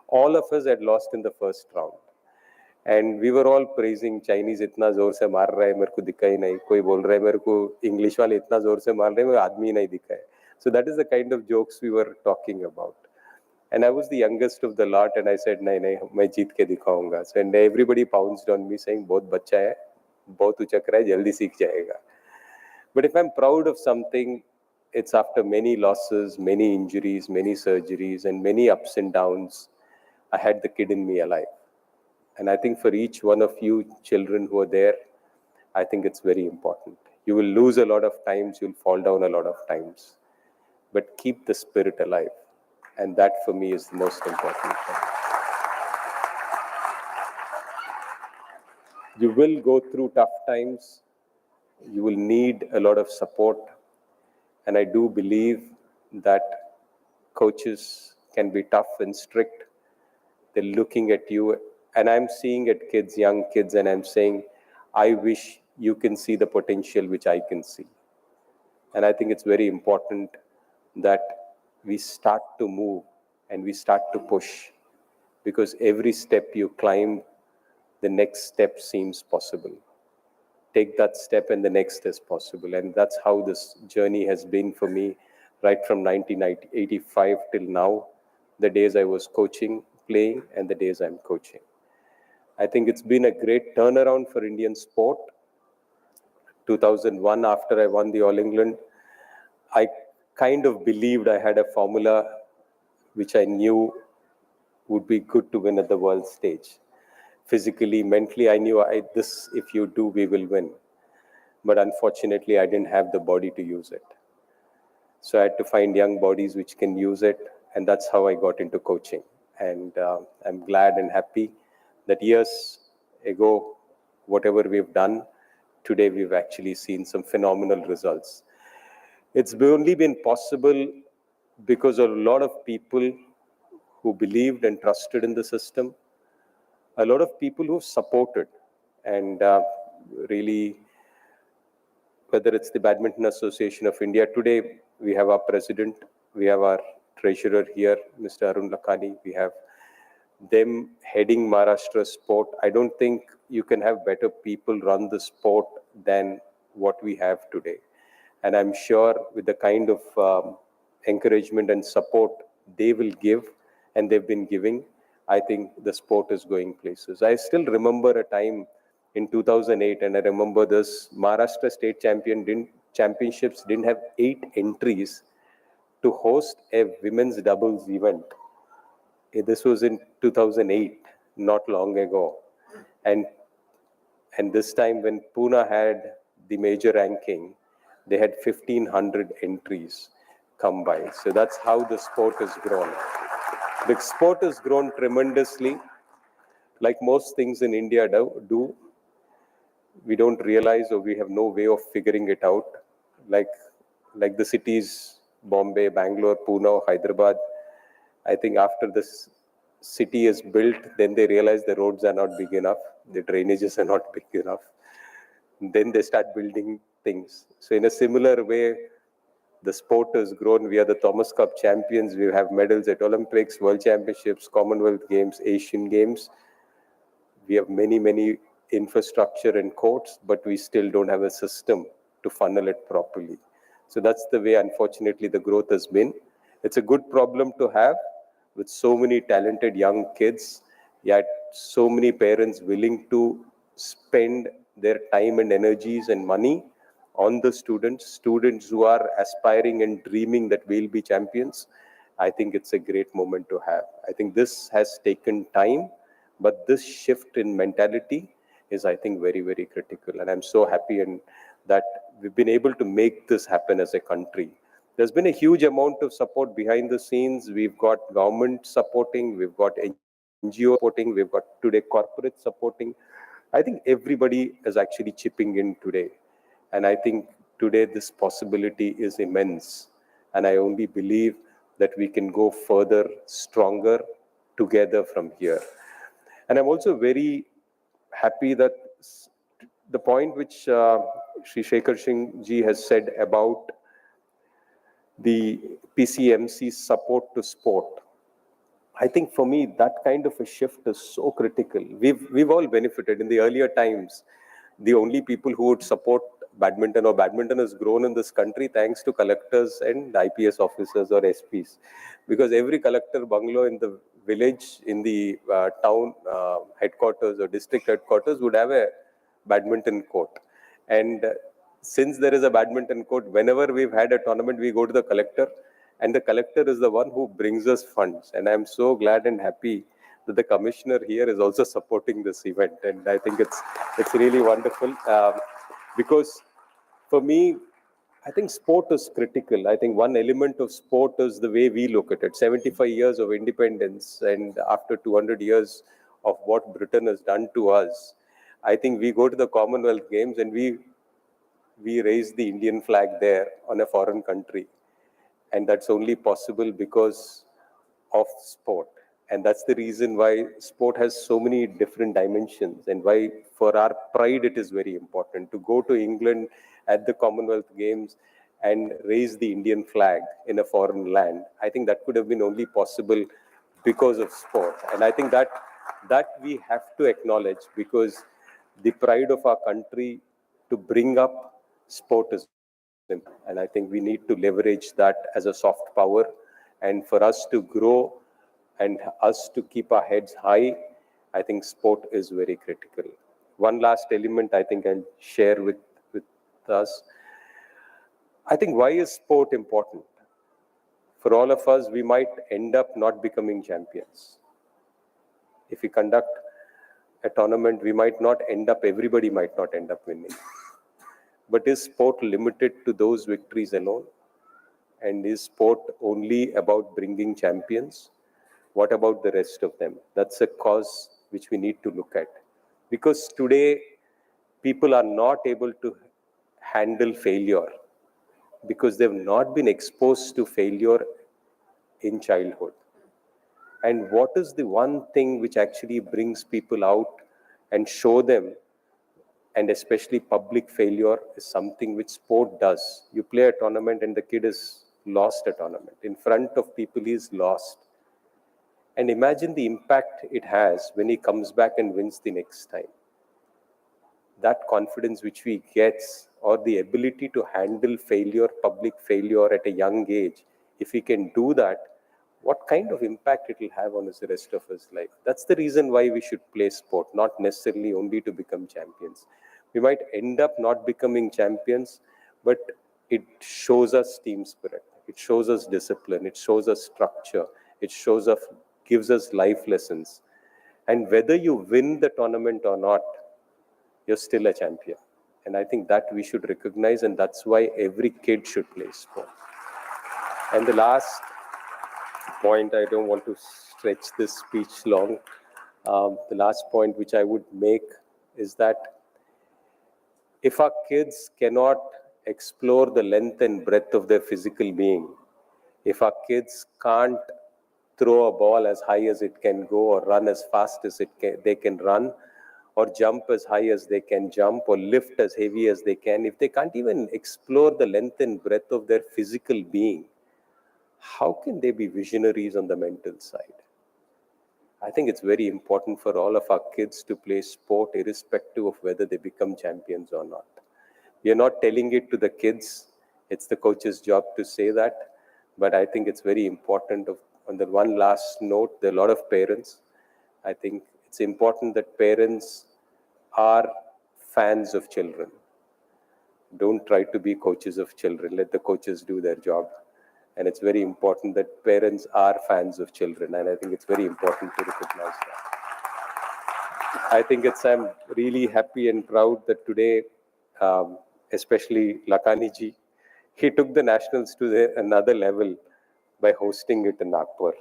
All of us had lost in the first round. And we were all praising Chinese इतना जोर से मार रहा है मेरे को दिखा ही नहीं कोई बोल रहा है मेरे को इंग्लिश वाले इतना जोर से मार रहे हैं मेरे आदमी नहीं दिखा है so that is the kind of jokes we were talking about and I was the youngest of the lot and I said नहीं नहीं मैं जीत के दिखाऊंगा so and everybody pounced on me saying बहुत बच्चा है बहुत उचक रहा है जल्दी सीख जाएगा but if I'm proud of something it's after many losses many injuries many surgeries and many ups and downs I had the kid in me alive. And I think for each one of you children who are there, I think it's very important. You will lose a lot of times, you'll fall down a lot of times. But keep the spirit alive. And that for me is the most important thing. You will go through tough times. You will need a lot of support. And I do believe that coaches can be tough and strict. They're looking at you. And I'm seeing at kids, young kids, and I'm saying, I wish you can see the potential which I can see. And I think it's very important that we start to move and we start to push. Because every step you climb, the next step seems possible. Take that step and the next is possible. And that's how this journey has been for me, right from 1985 till now, the days I was coaching, playing, and the days I'm coaching. I think it's been a great turnaround for Indian sport. 2001, after I won the All England, I kind of believed I had a formula which I knew would be good to win at the world stage. physically, mentally, I knew this, if you do, we will win. But unfortunately, I didn't have the body to use it. So I had to find young bodies which can use it. And that's how I got into coaching. And I'm glad and happy that years ago, whatever we've done, today we've actually seen some phenomenal results. It's only been possible because of a lot of people who believed and trusted in the system, a lot of people who supported, and really, whether it's the Badminton Association of India, today we have our president, we have our treasurer here, Mr. Arun Lakhani, we have them heading Maharashtra sport. I don't think you can have better people run the sport than what we have today. And I'm sure with the kind of encouragement and support they will give, and they've been giving, I think the sport is going places. I still remember a time in 2008, and I remember this Maharashtra State Championships didn't have 8 entries to host a women's doubles event. This was in 2008, not long ago. And this time when Pune had the major ranking, they had 1,500 entries come by. So that's how the sport has grown. The sport has grown tremendously. Like most things in India do, we don't realize, or we have no way of figuring it out. Like the cities, Bombay, Bangalore, Pune, Hyderabad, I think after this city is built, then they realize the roads are not big enough, the drainages are not big enough. Then they start building things. So in a similar way, the sport has grown. We are the Thomas Cup champions. We have medals at Olympics, World Championships, Commonwealth Games, Asian Games. We have many, many infrastructure and courts, but we still don't have a system to funnel it properly. So that's the way, unfortunately, the growth has been. It's a good problem to have with so many talented young kids, yet so many parents willing to spend their time and energies and money on the students who are aspiring and dreaming that we'll be champions. I think it's a great moment to have. I think this has taken time, but this shift in mentality is, I think, very, very critical. And I'm so happy that we've been able to make this happen as a country. There's been a huge amount of support behind the scenes. We've got government supporting, we've got NGO supporting, we've got today corporate supporting. I think everybody is actually chipping in today. And I think today this possibility is immense. And I only believe that we can go further, stronger together from here. And I'm also very happy that the point which Sri Shekhar Singh ji has said about the PCMC's support to sport. I think for me, that kind of a shift is so critical. We've all benefited. In the earlier times, the only people who would support badminton, or badminton has grown in this country thanks to collectors and IPS officers or SPs. Because every collector bungalow in the village, in the town headquarters or district headquarters would have a badminton court. And since there is a badminton court, whenever we've had a tournament, we go to the collector, and the collector is the one who brings us funds. And I'm so glad and happy that the commissioner here is also supporting this event. And I think it's really wonderful because for me, I think sport is critical. I think one element of sport is the way we look at it. 75 years of independence, and after 200 years of what Britain has done to us, I think we go to the Commonwealth Games and we raise the Indian flag there on a foreign country. And that's only possible because of sport. And that's the reason why sport has so many different dimensions, and why for our pride it is very important to go to England at the Commonwealth Games and raise the Indian flag in a foreign land. I think that could have been only possible because of sport. And I think that we have to acknowledge, because the pride of our country to bring up sport is important. And I think we need to leverage that as a soft power. And for us to grow and us to keep our heads high, I think sport is very critical. One last element I think I'll share with us. I think, why is sport important? For all of us, we might end up not becoming champions. If we conduct a tournament, we might not end up, everybody might not end up winning. But is sport limited to those victories alone? And is sport only about bringing champions? What about the rest of them? That's a cause which we need to look at. Because today, people are not able to handle failure because they've not been exposed to failure in childhood. And what is the one thing which actually brings people out and show them, and especially public failure, is something which sport does. You play a tournament and the kid is lost a tournament. In front of people, he is lost. And imagine the impact it has when he comes back and wins the next time. That confidence which we get, or the ability to handle failure, public failure at a young age, if he can do that, what kind of impact it will have on the rest of his life. That's the reason why we should play sport, not necessarily only to become champions. We might end up not becoming champions, but it shows us team spirit. It shows us discipline. It shows us structure. It gives us life lessons. And whether you win the tournament or not, you're still a champion. And I think that we should recognize, and that's why every kid should play sport. And the last point, I don't want to stretch this speech long. The last point which I would make is that if our kids cannot explore the length and breadth of their physical being, if our kids can't throw a ball as high as it can go, or run as fast as they can run, or jump as high as they can jump, or lift as heavy as they can, if they can't even explore the length and breadth of their physical being, how can they be visionaries on the mental side? I think it's very important for all of our kids to play sport, irrespective of whether they become champions or not. We are not telling it to the kids. It's the coach's job to say that. But I think it's very important. On the one last note, there are a lot of parents. I think it's important that parents are fans of children. Don't try to be coaches of children. Let the coaches do their job. And it's very important that parents are fans of children. And I think it's very important to recognize that. I think I'm really happy and proud that today, especially Lakani ji, he took the nationals to another level by hosting it in Nagpur.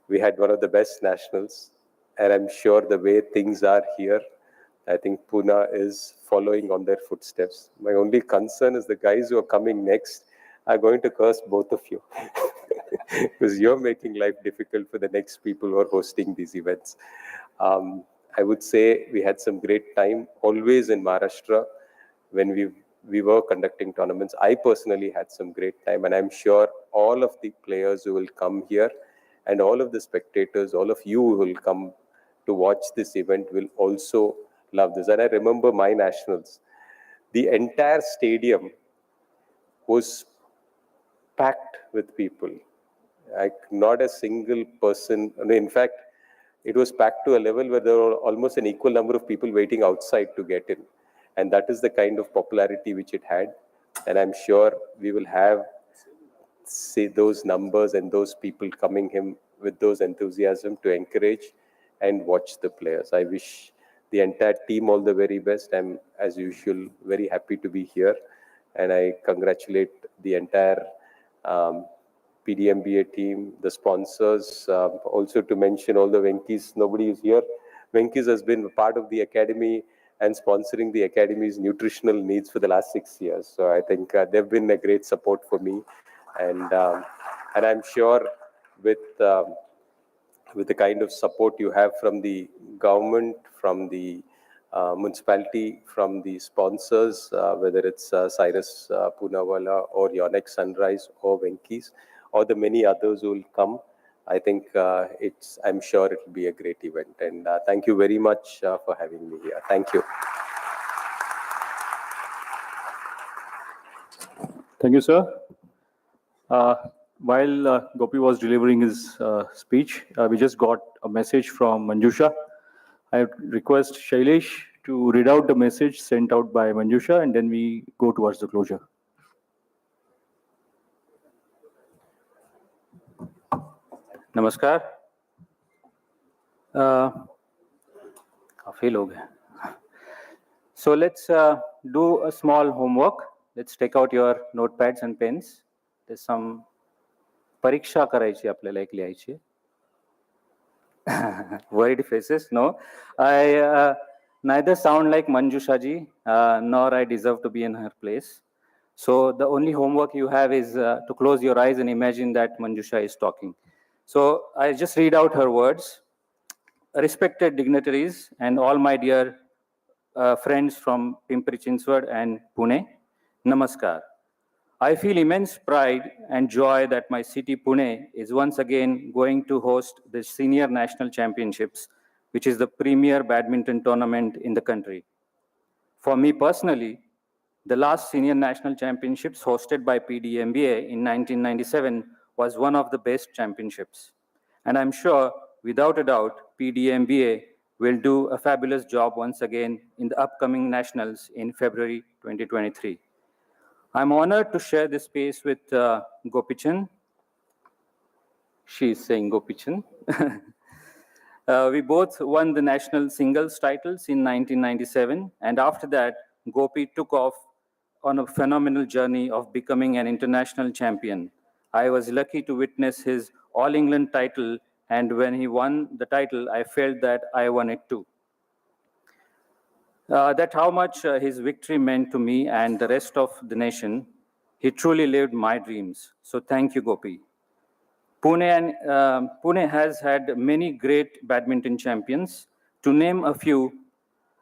We had one of the best nationals, and I'm sure the way things are here, I think Pune is following on their footsteps. My only concern is the guys who are coming next are going to curse both of you because you're making life difficult for the next people who are hosting these events. I would say we had some great time always in Maharashtra when we were conducting tournaments. I personally had some great time, and I'm sure all of the players who will come here and all of the spectators, all of you who will come to watch this event will also love this. And I remember my nationals. The entire stadium was packed with people. Like not a single person. In fact, it was packed to a level where there were almost an equal number of people waiting outside to get in. And that is the kind of popularity which it had. And I'm sure we will have those numbers and those people coming in with those enthusiasm to encourage and watch the players. I wish the entire team all the very best. I'm, as usual, very happy to be here. And I congratulate the entire PDMBA team, the sponsors. Also to mention all the Venkis, nobody is here. Venkis has been part of the academy and sponsoring the academy's nutritional needs for the last 6 years. So I think they've been a great support for me. And I'm sure with the kind of support you have from the government, from the municipality, from the sponsors, whether it's Cyrus Poonawalla or Yonex Sunrise or Venkis, or the many others who will come, I think I'm sure it will be a great event. And thank you very much for having me here. Thank you. Thank you, sir. While Gopi was delivering his speech, we just got a message from Manjusha. I request Shailesh to read out the message sent out by Manjusha, and then we go towards the closure. Namaskar. काफी लोग हैं. So let's do a small homework. Let's take out your notepads and pens. There's some परीक्षा करायची आपल्याला एक लिहायची. Worried faces? No. I neither sound like Manjusha ji, nor I deserve to be in her place. So the only homework you have is to close your eyes and imagine that Manjusha is talking. So I just read out her words. Respected dignitaries and all my dear friends from Pimpri Chinchwad and Pune, Namaskar. I feel immense pride and joy that my city Pune is once again going to host the Senior National Championships, which is the premier badminton tournament in the country. For me personally, the last Senior National Championships hosted by PDMBA in 1997 was one of the best championships. And I'm sure, without a doubt, PDMBA will do a fabulous job once again in the upcoming nationals in February 2023. I'm honored to share this space with Gopichan. She is saying Gopichan. We both won the national singles titles in 1997, and after that, Gopi took off on a phenomenal journey of becoming an international champion. I was lucky to witness his All England title, and when he won the title, I felt that I won it too. That how much his victory meant to me and the rest of the nation. He truly lived my dreams. So thank you, Gopi. Pune has had many great badminton champions. To name a few,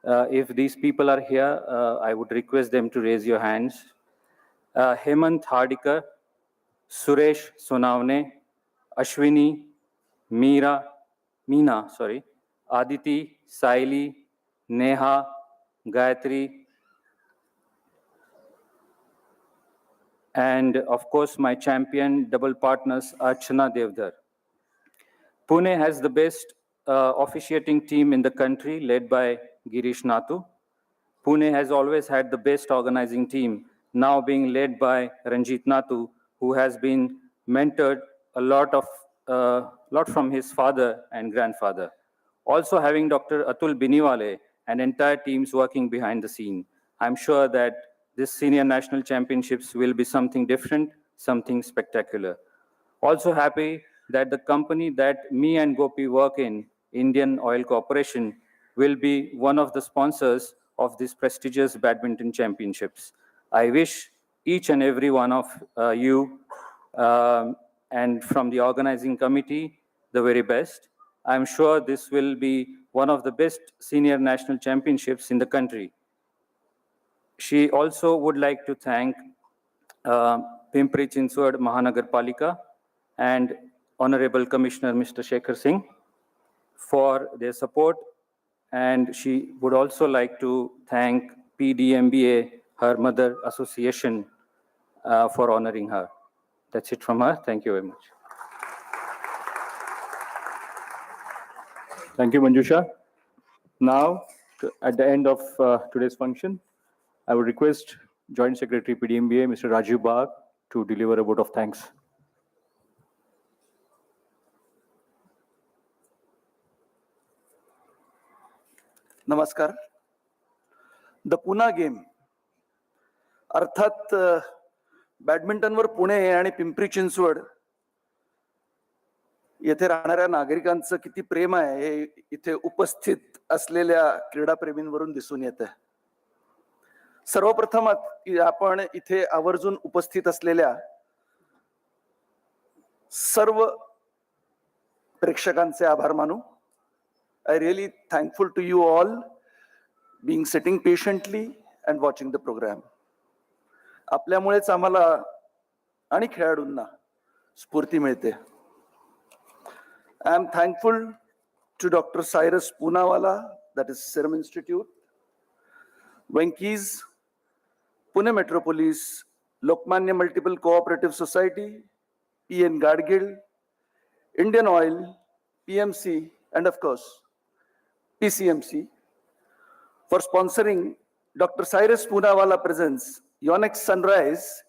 if these people are here, I would request them to raise your hands. Hemant Hardikar, Suresh Sonavne, Ashwini, Meena, Aditi, Saili, Neha, Gayatri, and of course my champion double partners Archana Devdar. Pune has the best officiating team in the country led by Girish Nathu. Pune has always had the best organizing team, now being led by Ranjit Nathu, who has been mentored a lot from his father and grandfather. Also having Dr. Atul Biniwale and entire teams working behind the scene. I'm sure that this senior national championships will be something different, something spectacular. Also happy that the company that me and Gopi work in, Indian Oil Corporation, will be one of the sponsors of these prestigious badminton championships. I wish each and every one of you and from the organizing committee the very best. I'm sure this will be one of the best senior national championships in the country. She also would like to thank Pimpri Chinchwad Mahanagarpalika and Honorable Commissioner Mr. Shekhar Singh for their support. And she would also like to thank PDMBA, her mother association, for honoring her. That's it from her. Thank you very much. Thank you, Manjusha. Now, at the end of today's function, I would request Joint Secretary PDMBA, Mr. Rajiv Bagh, to deliver a vote of thanks. नमस्कार. The Pune game अर्थात बॅडमिंटनवर पुणे आणि पिंपरी चिंचवड येथे राहणाऱ्या नागरिकांचं किती प्रेम आहे हे इथे उपस्थित असलेल्या क्रीडाप्रेमींवरून दिसून येतं. सर्वप्रथम आपण इथे आवर्जून उपस्थित असलेल्या सर्व प्रेक्षकांचे आभार मानू. I really thankful to you all being sitting patiently and watching the program. आपल्यामुळेच आम्हाला आणि खेळाडूंना स्फूर्ती मिळते. I am thankful to Dr. Cyrus Poonawala, that is Serum Institute, Venki's, Pune Metropolis, Lokmanya Multiple Cooperative Society, PN Gadgil, Indian Oil, PMC, and of course, PCMC, for sponsoring Dr. Cyrus Poonawala presents Yonex Sunrise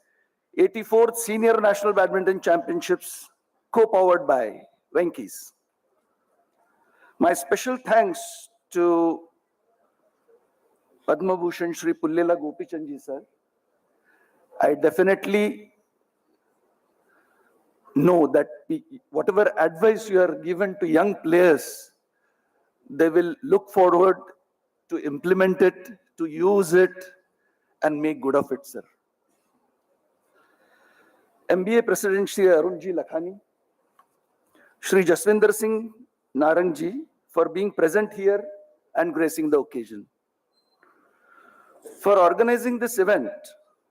84th Senior National Badminton Championships, co-powered by Venki's. My special thanks to Padma Bhushan Shri Pullela Gopichandji sir, I definitely know that whatever advice you are given to young players, they will look forward to implement it, to use it, and make good of it, sir. MBA President Shri Arunji Lakhani, Shri Jaswinder Singh Narangji for being present here and gracing the occasion. For organizing this event,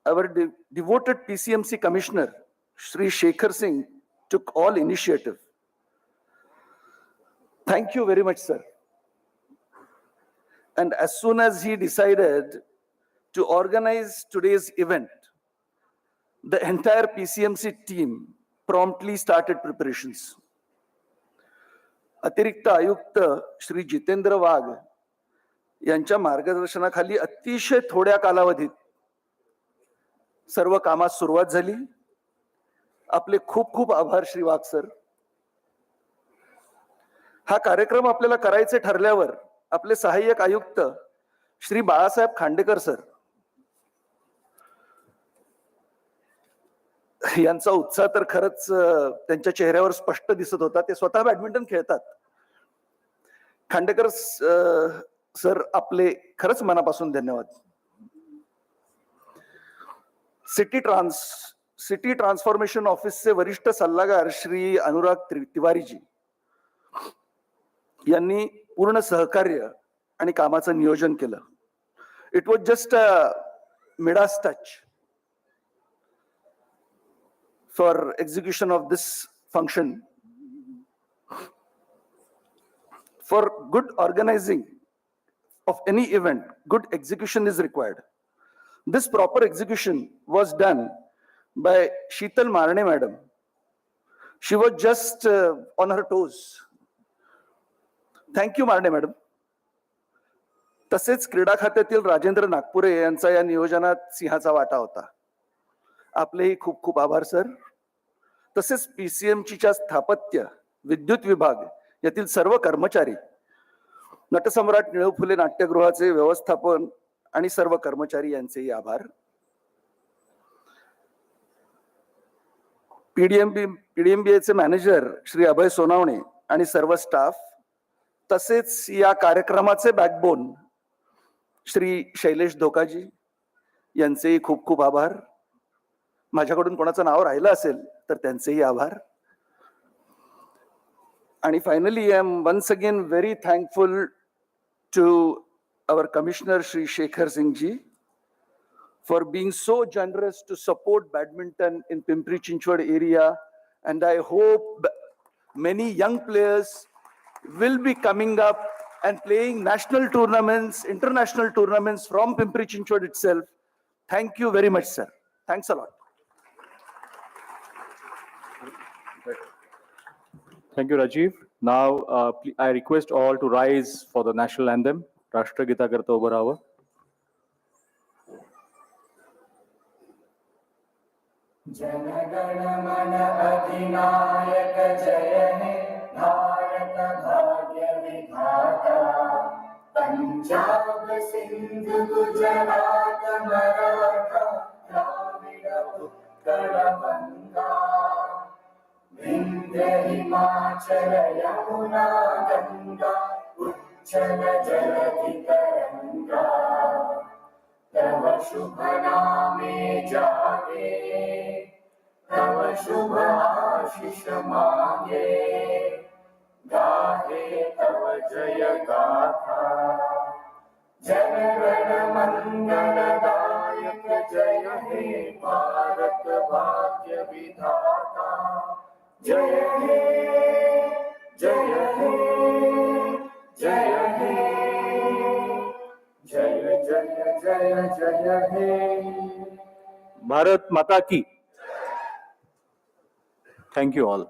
our devoted PCMC Commissioner, Shri Shekhar Singh, took all initiative. Thank you very much, sir. And as soon as he decided to organize today's event, the entire PCMC team promptly started preparations. अतिरिक्त आयुक्त श्री जितेंद्र वाघ यांच्या मार्गदर्शनाखाली अतिशय थोड्या कालावधीत सर्व कामास सुरुवात झाली. आपले खूप खूप आभार श्री वाघ सर. हा कार्यक्रम आपल्याला करायचे ठरल्यावर आपले सहाय्यक आयुक्त श्री बाळासाहेब खांडेकर सर यांचा उत्साह तर खरंच त्यांच्या चेहऱ्यावर स्पष्ट दिसत होता. ते स्वतः बॅडमिंटन खेळतात. खांडेकर सर आपले खरंच मनापासून धन्यवाद. सिटी ट्रान्सफॉर्मेशन ऑफिसचे वरिष्ठ सल्लागार श्री अनुराग तिवारीजी यांनी पूर्ण सहकार्य आणि कामाचं नियोजन केलं. It was just a Midas touch for execution of this function. For good organizing of any event, good execution is required. This proper execution was done by Sheetal Marne madam. She was just on her toes. Thank you Marne madam. तसेच क्रीडा खात्यातील राजेंद्र नागपुरे यांचा या नियोजनात सिंहाचा वाटा होता. आपलेही खूप खूप आभार सर. तसेच पीसीएमसीच्या स्थापत्य, विद्युत विभाग यातील सर्व कर्मचारी, नटसम्राट निळू फुले नाट्यगृहाचे व्यवस्थापन आणि सर्व कर्मचारी यांचेही आभार. पीडीएमबीएचे मॅनेजर श्री अभय सोनावणे आणि सर्व स्टाफ, तसेच या कार्यक्रमाचे बॅकबोन श्री शैलेश धोकाजी यांचेही खूप खूप आभार. माझ्याकडून कोणाचं नाव राहिलं असेल तर त्यांचेही आभार. आणि finally I am once again very thankful to our commissioner Shri Shekhar Singh ji for being so generous to support badminton in Pimpri Chinchwad area. And I hope many young players will be coming up and playing national tournaments, international tournaments from Pimpri Chinchwad itself. Thank you very much, sir. Thanks a lot. Thank you, Rajiv. Now, I request all to rise for the national anthem. Rashtragita karta ubar rahawa. Jana Gana मन अधिनायक जय हे भारत भाग्य विधाता. पंजाब सिंध गुजरात मराठा द्राविड उत्कल गंगा. विंध्य हिमाचल यमुना गंगा उच्चल जलधि तरंगा. तव शुभ नामे जागे, तव शुभ आशीष मांगे. गाहे तव जय गाथा. जन गण मंगल दायक जय हे भारत भाग्य विधाता. जय हे जय हे जय हे जय जय जय जय हे. Bharat Mata ki. Thank you all.